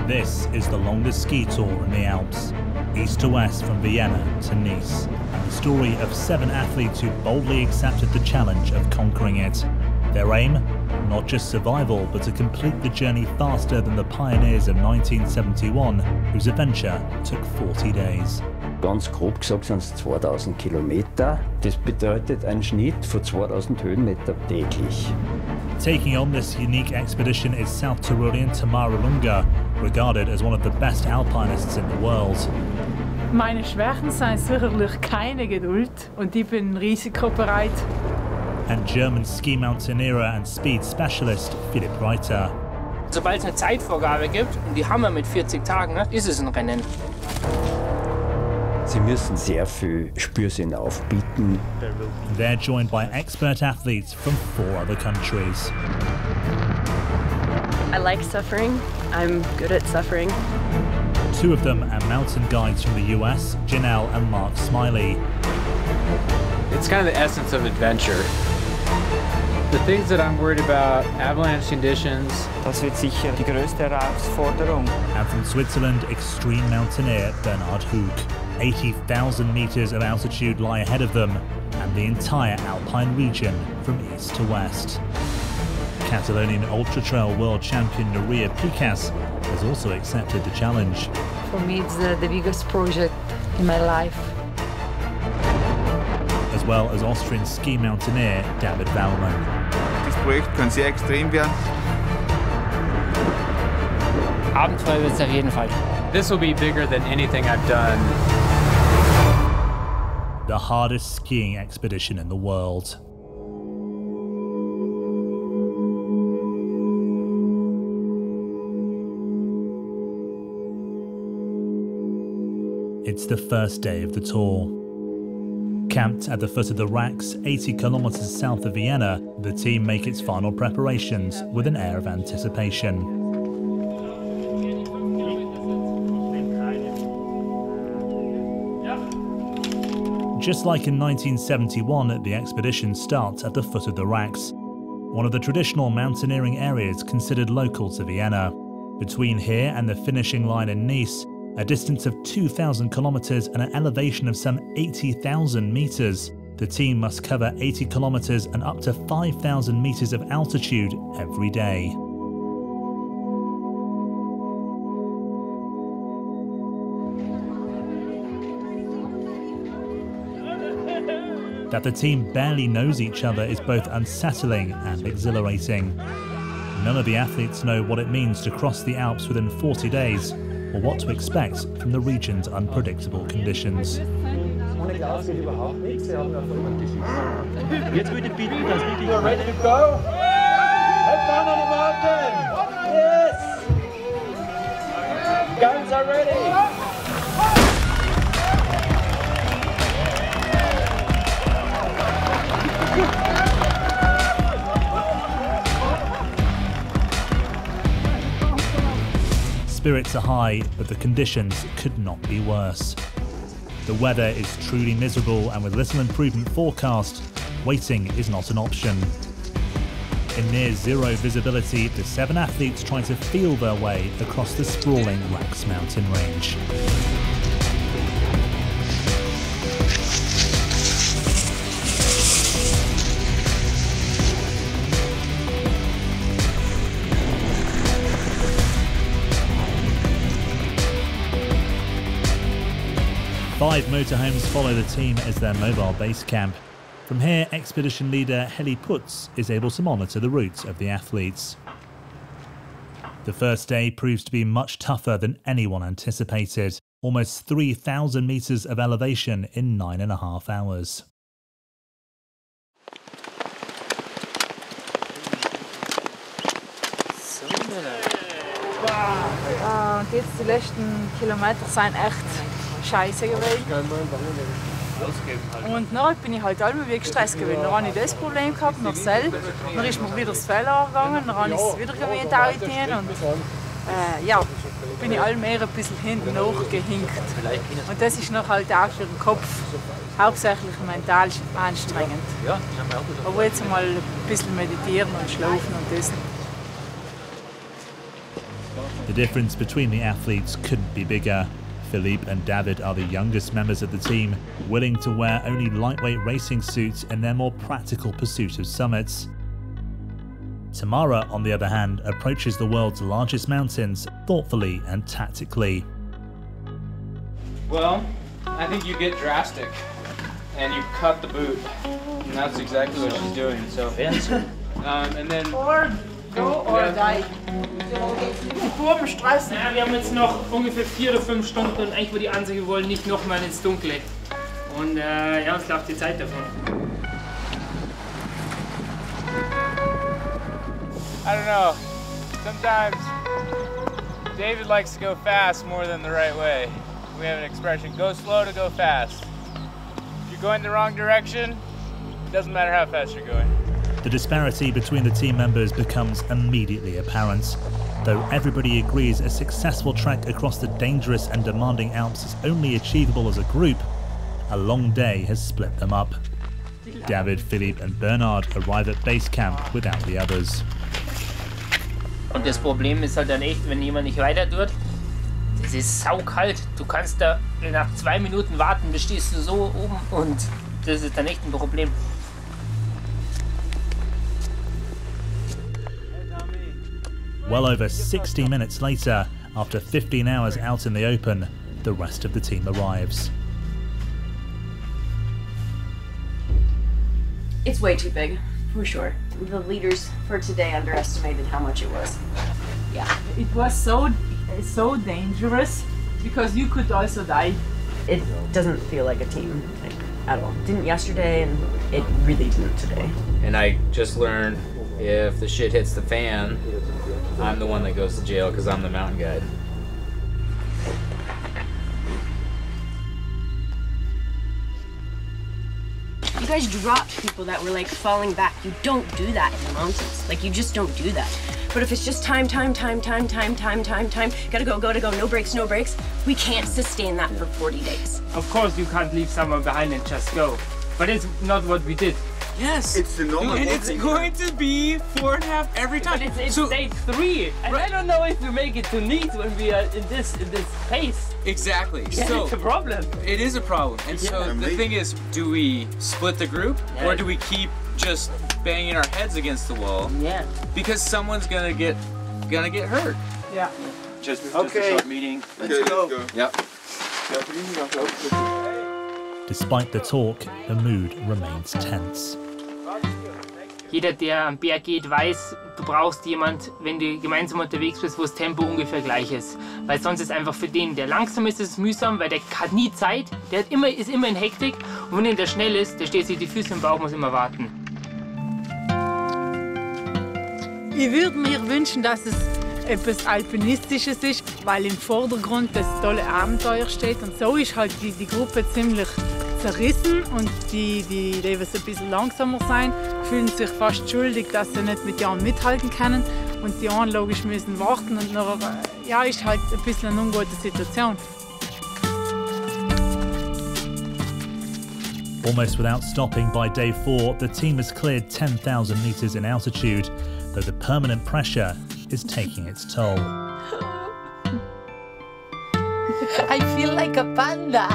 This is the longest ski tour in the Alps, east to west from Vienna to Nice, and the story of 7 athletes who boldly accepted the challenge of conquering it. Their aim? Not just survival, but to complete the journey faster than the pioneers of 1971, whose adventure took 40 days. Ganz grob gesagt sind es 2000 Kilometer. Das bedeutet einen Schnitt von 2000 Höhenmeter täglich. Taking on this unique expedition is South Tyrolean Tamara Lunge, regarded as one of the best alpinists in the world. Meine Schwächen sind sicherlich keine Geduld und ich bin risikobereit. And German ski mountaineer and speed specialist Philipp Reiter. Sobald es eine Zeitvorgabe gibt, und die haben wir mit 40 Tagen, ist es ein Rennen. Sie müssen sehr viel Spürsinn aufbieten. They're joined by expert athletes from 4 other countries. I like suffering. I'm good at suffering. 2 of them are mountain guides from the US, Janelle and Mark Smiley. It's kind of the essence of adventure. The things that I'm worried about, avalanche conditions. Das wird sicher die größte Herausforderung. And from Switzerland, extreme mountaineer Bernhard Hug. 80,000 meters of altitude lie ahead of them, and the entire alpine region from east to west. Catalonian ultra trail world champion Nuria Picas has also accepted the challenge. For me, it's the biggest project in my life. As well as Austrian ski mountaineer David Wallmann. Das Projekt kann sehr extrem werden. Abenteuer wird es auf jeden Fall. This will be bigger than anything I've done. The hardest skiing expedition in the world. It's the first day of the tour. Camped at the foot of the Racks, 80 kilometers south of Vienna, the team make its final preparations with an air of anticipation. Just like in 1971, the expedition starts at the foot of the Racks, one of the traditional mountaineering areas considered local to Vienna. Between here and the finishing line in Nice, a distance of 2,000 kilometers and an elevation of some 80,000 meters, the team must cover 80 kilometers and up to 5,000 meters of altitude every day. That the team barely knows each other is both unsettling and exhilarating. None of the athletes know what it means to cross the Alps within 40 days, or what to expect from the region's unpredictable conditions. Jetzt würde ich bitten, dass wir are ready to go. Have fun on the mountain. Yes. Guns are ready. Spirits are high, but the conditions could not be worse. The weather is truly miserable, and with little improvement forecast, waiting is not an option. In near zero visibility, the 7 athletes try to feel their way across the sprawling Racks mountain range. Five motorhomes follow the team as their mobile base camp. From here, expedition leader Heli Putz is able to monitor the route of the athletes. The first day proves to be much tougher than anyone anticipated. Almost 3,000 meters of elevation in 9.5 hours. Und jetzt die letzten Kilometer sind echt scheiße gewesen. Und dann bin ich halt immer wieder gestresst gewesen. Dann habe ich das Problem gehabt, Marcel. Dann ist mir wieder das Fell angegangen, dann habe ich es wieder gewählt und ja, bin ich allmählich ein bisschen hinten nachgehinkt. Und das ist noch halt auch für den Kopf hauptsächlich mental anstrengend. Aber jetzt mal ein bisschen meditieren und schlafen und das. The difference between the athletes couldn't be bigger. Philippe and David are the youngest members of the team, willing to wear only lightweight racing suits in their more practical pursuit of summits. Tamara, on the other hand, approaches the world's largest mountains thoughtfully and tactically. Well, I think you get drastic and you cut the boot, and that's exactly what she's doing. So, and then Or go or die. Vor dem Stress. Ja, wir haben jetzt noch ungefähr 4 oder 5 Stunden und eigentlich war die Ansage, wir wollen nicht nochmal ins Dunkle. Und ja, uns läuft die Zeit davon. I don't know. Sometimes David likes to go fast more than the right way. We have an expression, go slow to go fast. If you're going the wrong direction, it doesn't matter how fast you're going. The disparity between the team members becomes immediately apparent. Though everybody agrees a successful trek across the dangerous and demanding Alps is only achievable as a group, a long day has split them up. David, Philippe and Bernard arrive at base camp without the others. Und das Problem ist halt dann echt, wenn jemand nicht weiter tut, es ist saukalt. Du kannst da nach 2 Minuten warten, dann stehst du so oben und das ist dann echt ein Problem. Well over 60 minutes later, after 15 hours out in the open, the rest of the team arrives. It's way too big, for sure. The leaders for today underestimated how much it was. Yeah. It was so dangerous because you could also die. It doesn't feel like a team, like, at all. Didn't yesterday, and it really didn't today. and I just learned if the shit hits the fan, I'm the one that goes to jail because I'm the mountain guide. You guys dropped people that were like falling back. You don't do that in the mountains. Like, you just don't do that. But if it's just time, gotta go, no breaks, we can't sustain that for 40 days. Of course you can't leave someone behind and just go. But it's not what we did. Yes. It's the normal. And it's going to be 4.5 every time. But it's day 3. And right. I don't know if we make it to Nice when we are in this pace. Exactly. Yeah, so it's a problem. It is a problem. And so the thing is, do we split the group or do we keep just banging our heads against the wall? Yeah. Because someone's gonna get hurt. Yeah. Just a short meeting. Let's go. Yep. Despite the talk, the mood remains tense. Jeder, der am Berg geht, weiß, du brauchst jemand, wenn du gemeinsam unterwegs bist, wo das Tempo ungefähr gleich ist. Weil sonst ist einfach für den, der langsam ist, es mühsam, weil der hat nie Zeit, der ist immer in Hektik. Und wenn der schnell ist, der steht sich die Füße im Bauch, muss immer warten. Ich würde mir wünschen, dass es etwas Alpinistisches ist, weil im Vordergrund das tolle Abenteuer steht. Und so ist halt die Gruppe ziemlich zerrissen und die was ein bisschen langsamer sein, fühlen sich fast schuldig, dass sie nicht mit Jahren mithalten können und die anderen logisch müssen warten und nachher, ja, ist halt ein bisschen eine ungute Situation. Almost without stopping by day 4, the team has cleared 10,000 meters in altitude, though the permanent pressure is taking its toll. I feel like a panda.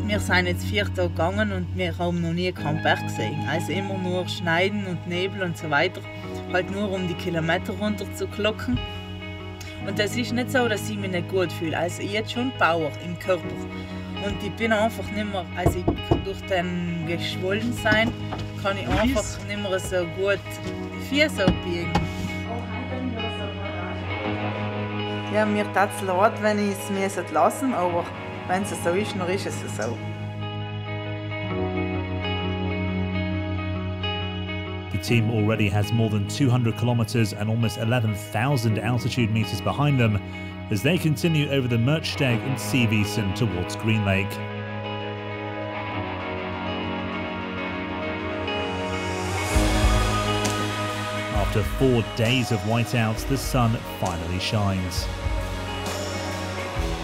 Wir sind jetzt 4 Tage gegangen und wir haben noch nie keinen Berg gesehen. Also immer nur Schneiden und Nebel und so weiter. Halt nur um die Kilometer runter zu klocken. Und es ist nicht so, dass ich mich nicht gut fühle. Also ich habe schon Power im Körper. Und ich bin einfach nicht mehr, also ich kann durch den Geschwollensein, kann ich einfach nicht mehr so gut die Füße abbiegen. Ja, mir tut es leid, wenn ich es lassen müsste, aber wenn es so ist, dann ist es so. The team already has more than 200 kilometers and almost 11,000 altitude meters behind them as they continue over the Merchsteg and Seewiesen towards Green Lake. After 4 days of whiteouts, the sun finally shines.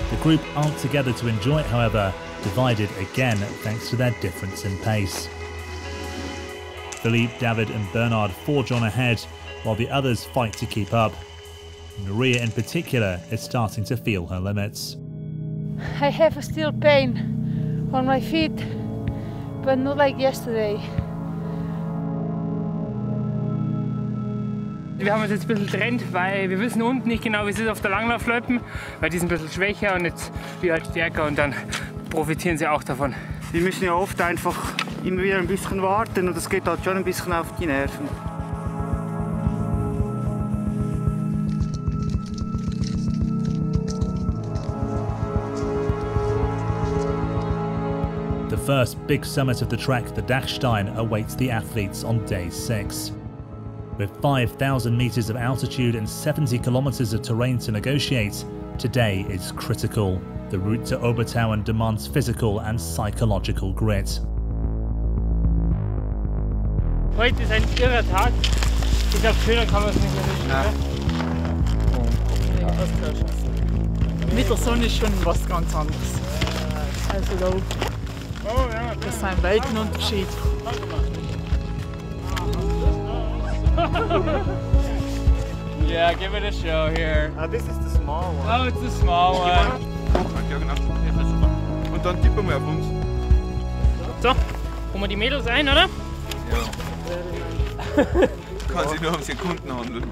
The group aren't together to enjoy it, however, divided again thanks to their difference in pace. Philippe, David and Bernard forge on ahead while the others fight to keep up. Nuria in particular is starting to feel her limits. I have still pain on my feet, but not like yesterday. Wir haben uns jetzt ein bisschen getrennt, weil wir wissen unten nicht genau, wie es ist auf der Langlaufloipen, weil die sind ein bisschen schwächer und jetzt wir halt stärker und dann profitieren sie auch davon. Wir müssen ja oft einfach immer wieder ein bisschen warten und das geht halt schon ein bisschen auf die Nerven. The first big summit of the trek, the Dachstein, awaits the athletes on day 6. With 5,000 meters of altitude and 70 kilometers of terrain to negotiate, today is critical. The route to Obertauern demands physical and psychological grit. Heute ist ein irrer Tag. Ich glaube, schöner kann man es nicht mehr. Mit der Sonne ist schon was ganz anderes. Also da, das ist ein Weltenunterschied. Yeah, give it a show here. This is the small one. Oh, it's the small one. Ja, genau. Und dann tippen wir auf uns. So, holen wir die Mädels ein, oder? Ja. Kann sich nur um Sekunden handeln.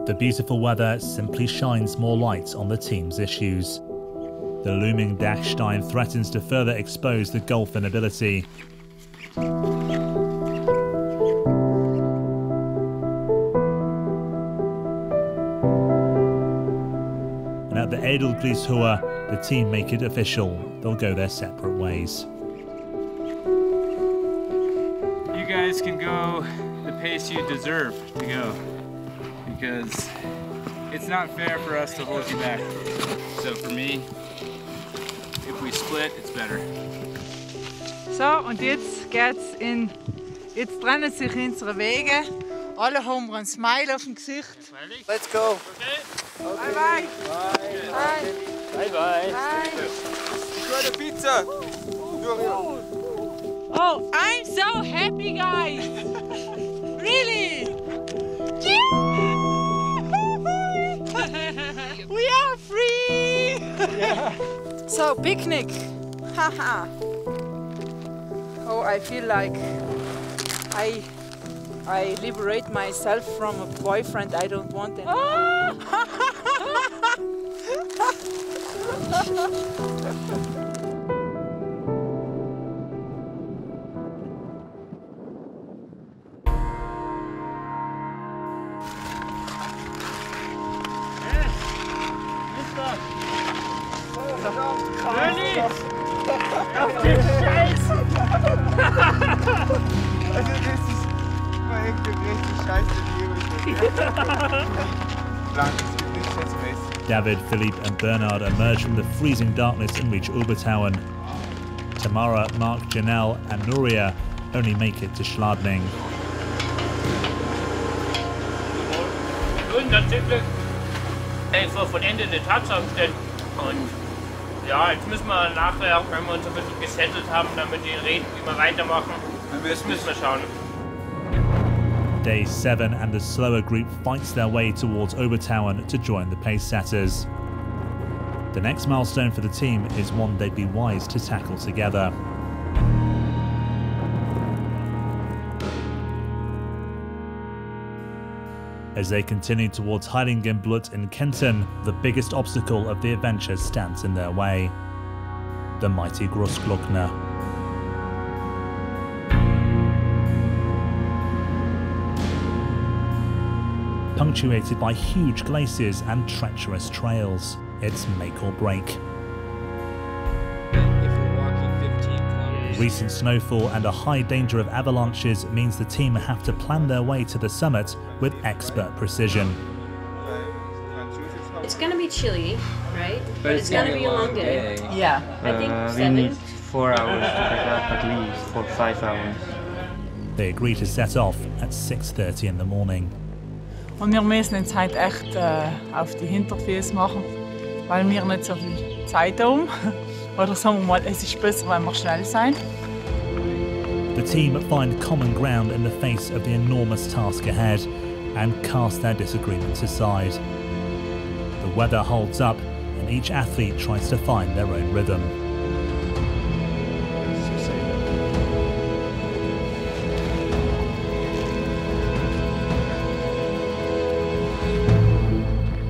The beautiful weather simply shines more light on the team's issues. The looming Dachstein threatens to further expose the golf inability. And at the Edelgleishöhe, the team make it official. They'll go their separate ways. You guys can go the pace you deserve to go, because it's not fair for us to hold you back. So for me, if we split, it's better. So, und jetzt geht's in. Jetzt trennen sich unsere Wege. Alle haben ein Smile auf dem Gesicht. Let's go. Okay. Bye bye. Bye. Bye bye. Schöne Pizza. Oh, I'm so happy, guys. Really. We are free. So, picnic. Haha. Oh, I feel like I liberate myself from a boyfriend I don't want anymore. Auf den Scheiß! Also das ist richtig scheiße Liebe. David, Philippe and Bernard emerge from the freezing darkness and reach Obertauern. Tamara, Mark, Janelle and Nuria only make it to Schladming. Nun, dann sind wir vor vollendete Tatsachen stellen. Und ja, jetzt müssen wir nachher, wenn wir uns ein bisschen gesettelt haben, damit die reden, wie wir weitermachen. Das müssen wir schauen. Day 7 and the slower group fights their way towards Obertauern to join the pace setters. The next milestone for the team is one they'd be wise to tackle together. As they continue towards Heiligenblut in Kempten, the biggest obstacle of the adventure stands in their way: the mighty Großglockner. Punctuated by huge glaciers and treacherous trails, it's make or break. Recent snowfall and a high danger of avalanches means the team have to plan their way to the summit with expert precision. It's gonna be chilly, right? But it's gonna be a long day. Yeah. I think We 7. need 4 hours to pick up at least, or 5 hours. They agree to set off at 6:30 in the morning. Und wir müssen jetzt halt echt auf die Hinterfüße machen, weil wir nicht so viel Zeit haben. Oder sagen wir mal, es ist besser, wenn wir schnell sind. The team find common ground in the face of the enormous task ahead and cast their disagreements aside. The weather holds up and each athlete tries to find their own rhythm.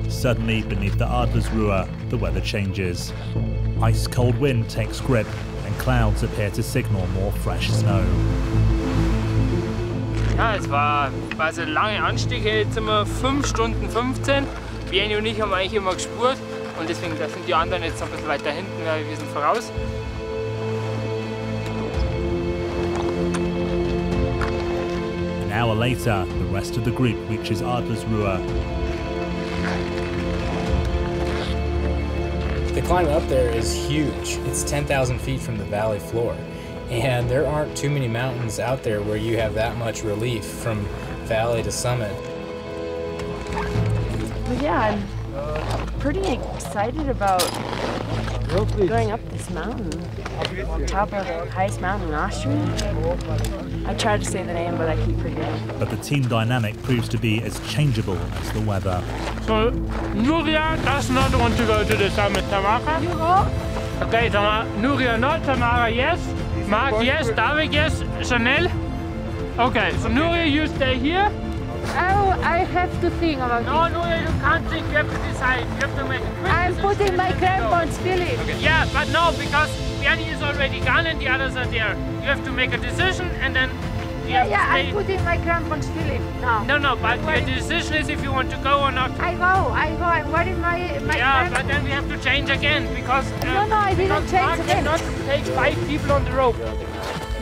Suddenly, beneath the Adlersruhe, the weather changes. Ice-cold wind takes grip and clouds appear to signal more fresh snow. Ja, es war so lange Anstieg, jetzt sind wir 5 Stunden 15. Jenny und ich haben eigentlich immer gespurt und deswegen da sind die anderen jetzt ein bisschen weiter hinten, weil wir sind voraus. An hour later, the rest of the group reaches Adlersruhe. The climb up there is huge. It's 10,000 feet from the valley floor. And there aren't too many mountains out there where you have that much relief from valley to summit. But yeah, I'm pretty excited about going up this mountain. Top of the highest mountain in Austria. I tried to say the name, but I keep forgetting. But the team dynamic proves to be as changeable as the weather. So, Nuria does not want to go to the summit, Tamara? You go? Okay, Nuria not, Tamara yes, Mark yes, David yes, Chanel? Okay, so Nuria, you stay here. Oh, I have to think about it. No, Nuria, you can't think, you have to decide. You have to make a quick I'm decision. putting my crampons, Philip. Okay. Yeah, but no, because Jenny is already gone and the others are there. You have to make a decision and then you have to stay. I'm putting my crampons, Philip. No, but your decision is if you want to go or not. I go. I'm wearing my Yeah, crampons. but then we have to change again because No, I didn't change again. Not take 5 people on the rope.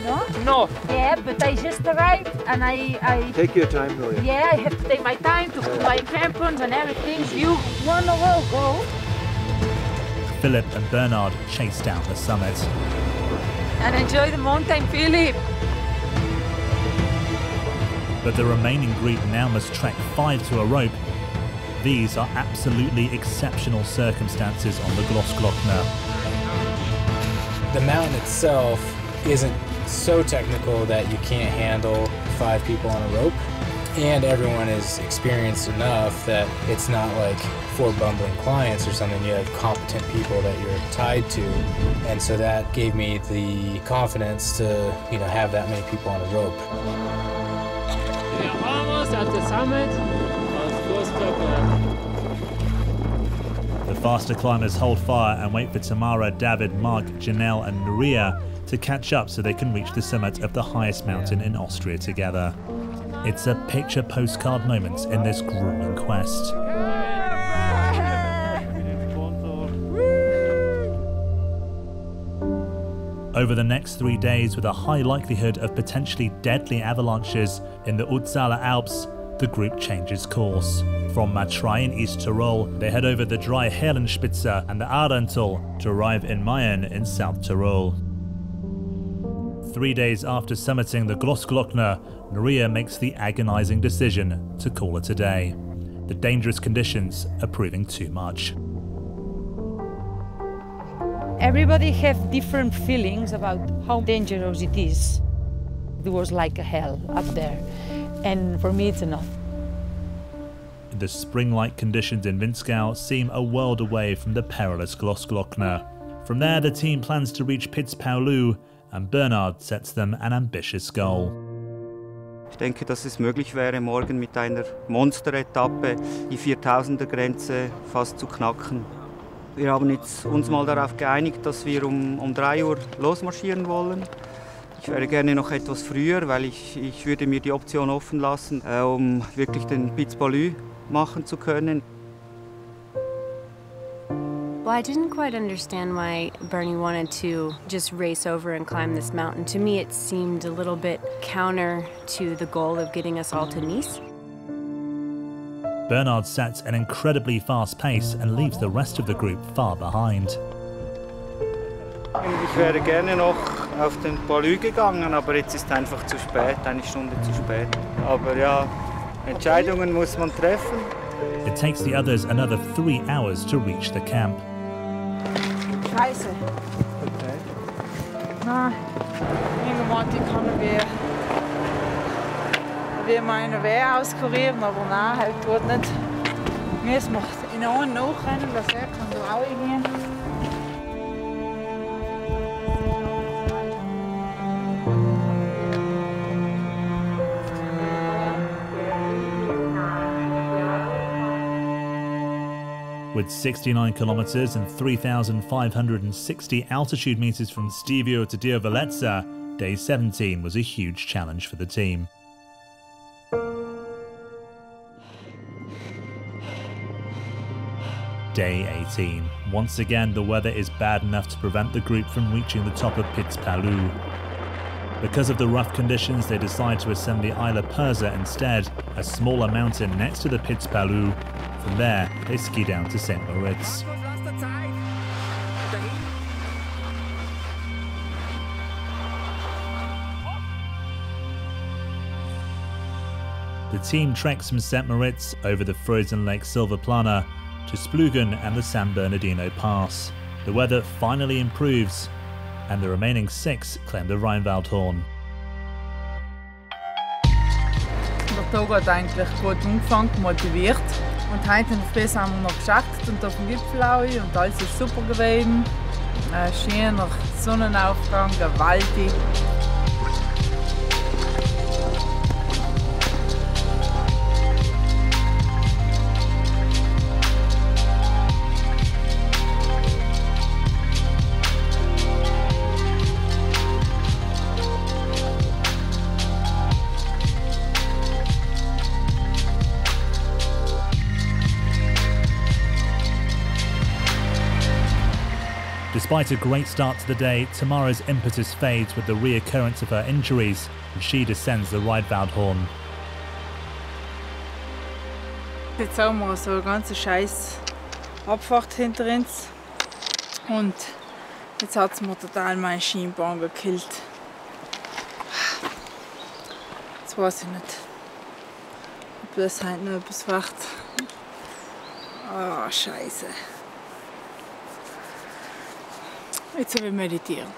No? No. Yeah, but I just arrived and I Take your time, Nuria. yeah, I have to take my time to put my crampons and everything. You wanna go? Philip and Bernard chase down the summit. And enjoy the mountain, Philip. But the remaining group now must trek 5 to a rope. These are absolutely exceptional circumstances on the Glossglockner. The mountain itself isn't so technical that you can't handle 5 people on a rope. And everyone is experienced enough that it's not like 4 bumbling clients or something. You have competent people that you're tied to. And so that gave me the confidence to, have that many people on a rope. We are almost at the summit of Glossglockner. The faster climbers hold fire and wait for Tamara, David, Mark, Janelle and Nuria to catch up so they can reach the summit of the highest mountain in Austria together. It's a picture postcard moment in this grueling quest. Over the next 3 days, with a high likelihood of potentially deadly avalanches in the Utsaler Alps, the group changes course. From Matrei in East Tyrol, they head over the dry Herrenspitze and the Ahrntal to arrive in Mayen in South Tyrol. 3 days after summiting the Glossglockner, Nuria makes the agonizing decision to call it a day. The dangerous conditions are proving too much. Everybody have different feelings about how dangerous it is. It was like a hell up there, and for me it's enough. The spring-like conditions in Winskau seem a world away from the perilous Glossglockner. From there, the team plans to reach Pitzpaulu, and Bernard sets them an ambitious goal. Ich denke, dass es möglich wäre, morgen mit einer Monsteretappe die 4000er-Grenze fast zu knacken. Wir haben uns mal darauf geeinigt, dass wir um 3 Uhr losmarschieren wollen. Ich wäre gerne noch etwas früher, weil ich würde mir die Option offen lassen, um wirklich den Pitzpaulu machen zu können. Well, I didn't quite understand why Bernie wanted to just race over and climb this mountain. To me, it seemed a little bit counter to the goal of getting us all to Nice. Bernard sets an incredibly fast pace and leaves the rest of the group far behind. Ich wäre gerne noch auf den Palu gegangen, aber jetzt ist einfach zu spät, eine Stunde zu spät. Aber ja, Entscheidungen muss man treffen. It takes the others another 3 hours to reach the camp. Scheiße. Nein, irgendwann kann wir meine Wehr auskurieren, aber nein, halt tut nicht. Müssen wir in einen nachrennen, dass er kann da auch gehen. With 69 kilometers and 3,560 altitude meters from Stivio to Diovelezza, day 17 was a huge challenge for the team. Day 18. Once again, the weather is bad enough to prevent the group from reaching the top of Piz Palu. Because of the rough conditions, they decide to ascend the Isla Persa instead, a smaller mountain next to the Piz Palu. From there, they ski down to St. Moritz. The team treks from St. Moritz over the frozen Lake Silvaplana to Splugen and the San Bernardino Pass. The weather finally improves, and the remaining 6 claim the Rheinwaldhorn. Der Tag hat eigentlich gut angefangen, motiviert. Und heute in der Früh haben wir noch geschafft und auf dem Gipfel auch, und alles ist super gewesen. Ein schöner Sonnenaufgang, gewaltig. Despite a great start to the day, Tamara's impetus fades with the reoccurrence of her injuries, and she descends the Rheinwaldhorn. Jetzt haben wir so eine ganz scheiß Abfahrt hinter uns, und jetzt hat es mir total meine Schienbein gekillt. Jetzt weiß ich nicht, ob das heute noch etwas wird. Ah, Scheiße. Jetzt will ich meditieren.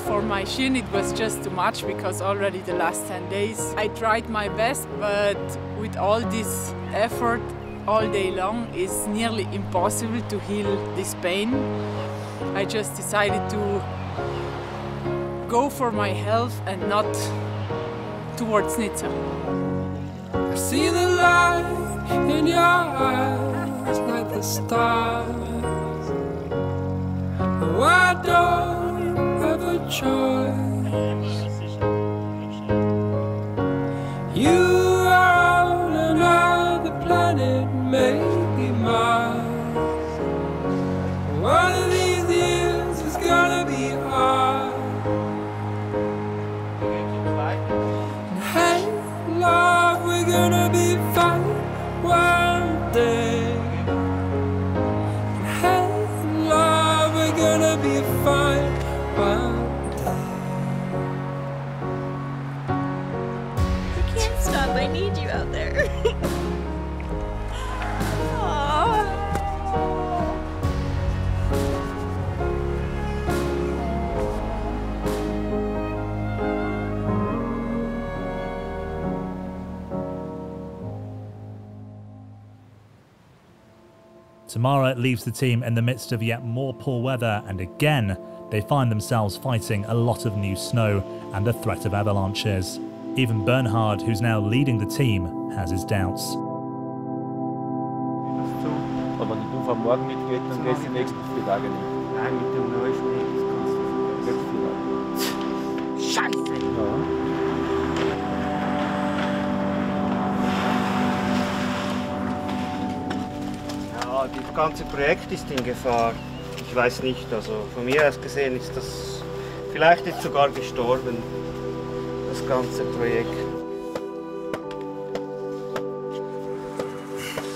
For my shin it was just too much, because already the last 10 days I tried my best, but with all this effort all day long it's nearly impossible to heal this pain. I just decided to go for my health and not towards Nizza. I see the light in your eyes like the stars. Oh, I don't have a choice. You are on another planet, maybe Mars. One of these years is gonna be hard. And hey, love, we're gonna be fine one day. And hey, love, we're gonna be fine one day. I can't stop, I need you out there. Tamara leaves the team in the midst of yet more poor weather, and again they find themselves fighting a lot of new snow and the threat of avalanches. Even Bernhard, who's now leading the team, has his doubts. Aber wenn du von morgen mitgeht, dann gehst du die nächsten 4 Tage nicht. Nein, mit dem Neuschnee, das kannst du nicht. Scheiße! Ja. Ja, das ganze Projekt ist in Gefahr. Ich weiß nicht, also von mir aus gesehen ist das Vielleicht ist sogar gestorben, das ganze Projekt.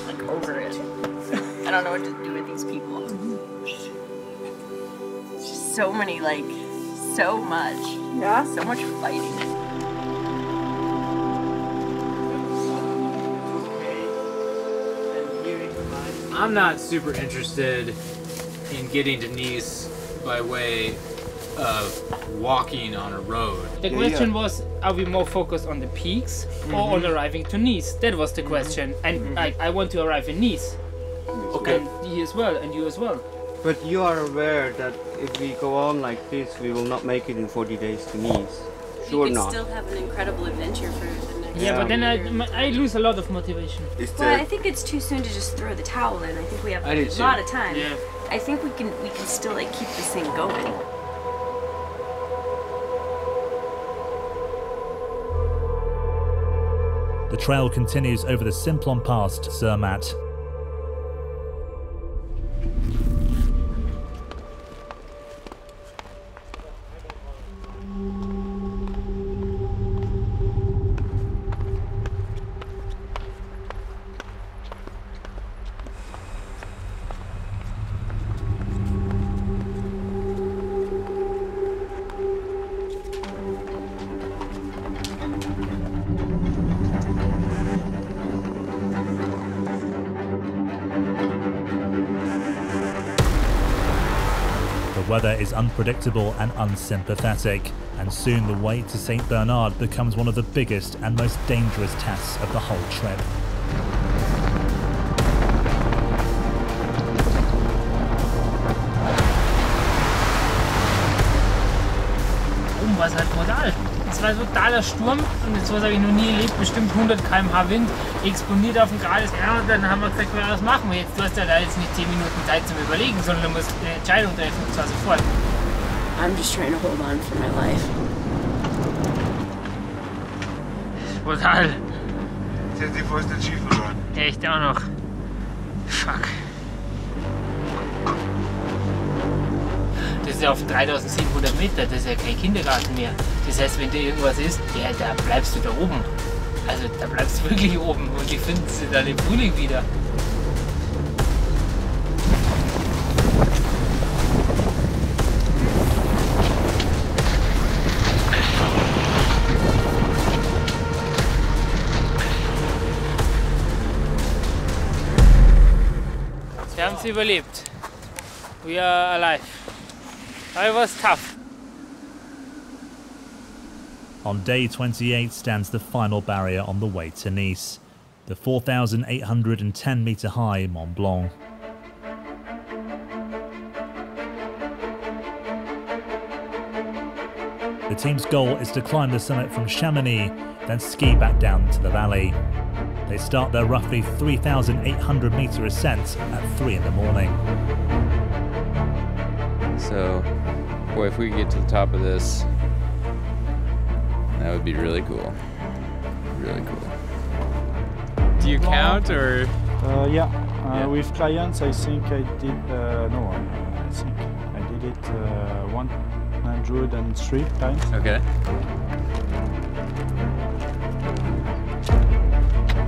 Like over it. I don't know what to do with these people. It's just so many, like, so much. Yeah. So much fighting. I'm not super interested in getting to Nice by way of walking on a road. The question was, are we more focused on the peaks or on arriving to Nice? That was the question. And I want to arrive in Nice. Okay. And he as well, and you as well. But you are aware that if we go on like this, we will not make it in 40 days to Nice. Sure You could not. still have an incredible adventure for the next Yeah, but then I lose a lot of motivation. Well, I think it's too soon to just throw the towel in. I think we have a lot of time. Yeah. I think we can still like keep this thing going. The trail continues over the Simplon Pass to Zermatt. The weather is unpredictable and unsympathetic, and soon the way to St. Bernard becomes one of the biggest and most dangerous tests of the whole trip. Oben war es halt brutal. Es war ein totaler Sturm und sowas habe ich noch nie erlebt. Bestimmt 100 km/h Wind, exponiert auf dem Gras. Ja, und dann haben wir gesagt, was machen wir jetzt? Du hast ja da jetzt nicht 10 Minuten Zeit zum Überlegen, sondern du musst eine Entscheidung treffen, und zwar sofort. I'm just trying to hold on for my life. Brutal. Jetzt die Fäuste schief verloren. Echt auch noch. Fuck. Das ist ja auf 3700 Meter, das ist ja kein Kindergarten mehr. Das heißt, wenn da irgendwas ist, ja, da bleibst du da oben. Also da bleibst du wirklich oben und die finden sie dann im Frühling wieder. Wir haben es überlebt. We are alive. It was tough. On day 28 stands the final barrier on the way to Nice, the 4,810 metre high Mont Blanc. The team's goal is to climb the summit from Chamonix, then ski back down to the valley. They start their roughly 3,800 metre ascent at 3 in the morning. So, boy, if we could get to the top of this, that would be really cool. Really cool. Do you count or? Yeah. With clients, I think I did. No, I think I did it 103 times. Okay.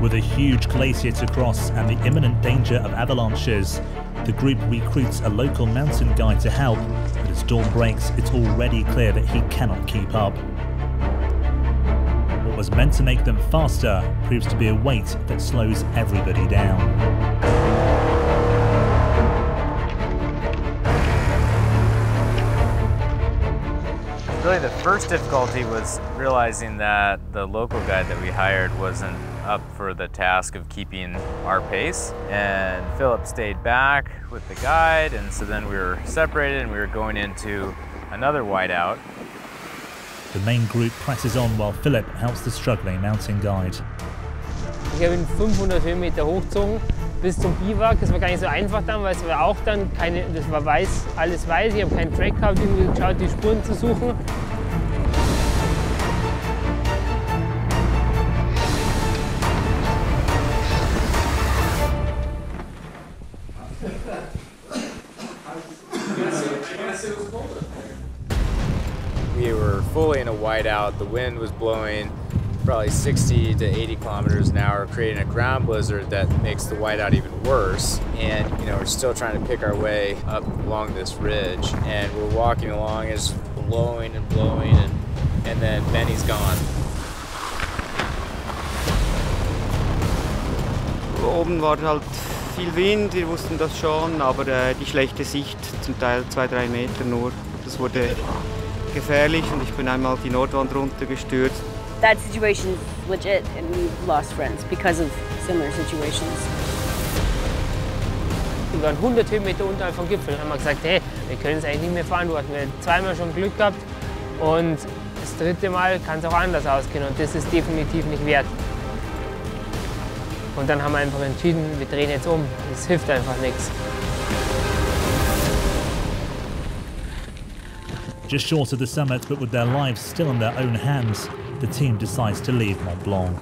With a huge glacier to cross and the imminent danger of avalanches, the group recruits a local mountain guide to help, but as dawn breaks, it's already clear that he cannot keep up. What was meant to make them faster proves to be a weight that slows everybody down. Really, the first difficulty was realizing that the local guide that we hired wasn't up for the task of keeping our pace, and Philip stayed back with the guide, and so then we were separated and we were going into another whiteout. The main group presses on while Philip helps the struggling mountain guide. Ich habe ihn 500 Höhenmeter hochgezogen bis zum Biwak. Das war gar nicht so einfach dann, weil es war auch dann das war weiß, alles weiß. Ich habe keinen Track gehabt, irgendwie geschaut, die Spuren zu suchen. whiteout. The wind was blowing probably 60 to 80 kilometers an hour, creating a ground blizzard that makes the whiteout even worse. And you know, we're still trying to pick our way up along this ridge, and we're walking along, it's blowing and blowing, and then Benny's gone. Oben war halt viel Wind, wir wussten das schon, aber die schlechte Sicht, zum Teil 2-3 Meter nur, das wurde gefährlich und ich bin einmal die Nordwand runtergestürzt. That situation is legit and we've lost friends because of similar situations. Wir waren 100 Höhenmeter unterhalb vom Gipfel und haben gesagt, hey, wir können es eigentlich nicht mehr fahren. Du hast mir zweimal schon Glück gehabt und das dritte Mal kann es auch anders ausgehen und das ist definitiv nicht wert. Und dann haben wir einfach entschieden, wir drehen jetzt um. Es hilft einfach nichts. Just short of the summit, but with their lives still in their own hands, the team decides to leave Mont Blanc.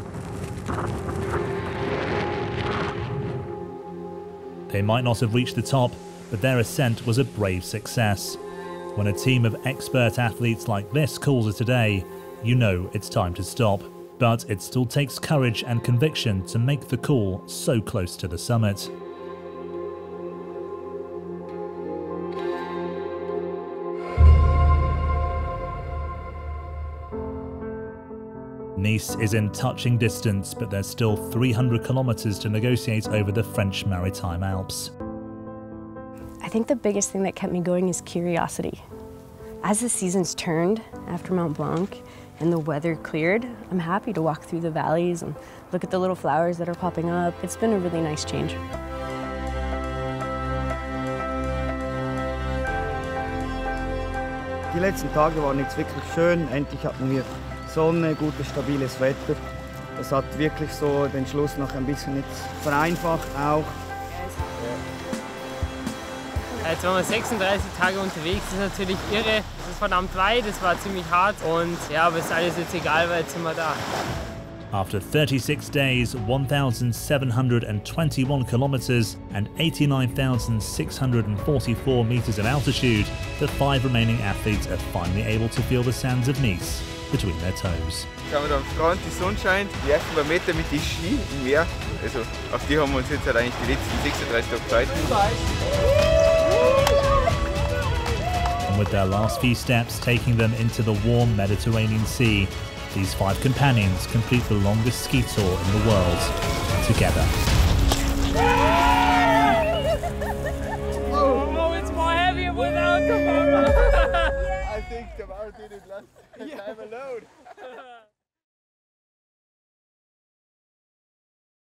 They might not have reached the top, but their ascent was a brave success. When a team of expert athletes like this calls it a day, you know it's time to stop. But it still takes courage and conviction to make the call so close to the summit. Nice is in touching distance, but there's still 300 kilometers to negotiate over the French Maritime Alps. I think the biggest thing that kept me going is curiosity. As the seasons turned after Mont Blanc and the weather cleared, I'm happy to walk through the valleys and look at the little flowers that are popping up. It's been a really nice change. Die letzten Tage waren jetzt wirklich schön. Endlich hatten wir Sonne, gutes, stabiles Wetter. Das hat wirklich so den Schluss noch ein bisschen jetzt vereinfacht auch. Jetzt waren wir 36 Tage unterwegs, das ist natürlich irre. Das ist verdammt weit, das war ziemlich hart und ja, aber ist alles jetzt egal, weil jetzt sind wir da. After 36 days, 1,721 kilometers and 89,644 meters of altitude, the 5 remaining athletes are finally able to feel the sands of Nice between their toes. Schauen wir da am Strand, die Sonne scheint, die ersten paar Meter mit den Ski im Meer. Also auf die haben wir uns jetzt halt eigentlich die letzten 36 Tage Zeit. And with their last few steps taking them into the warm Mediterranean Sea, these 5 companions complete the longest ski tour in the world together. Oh, it's more heavy without the I think the mountain did it last time alone.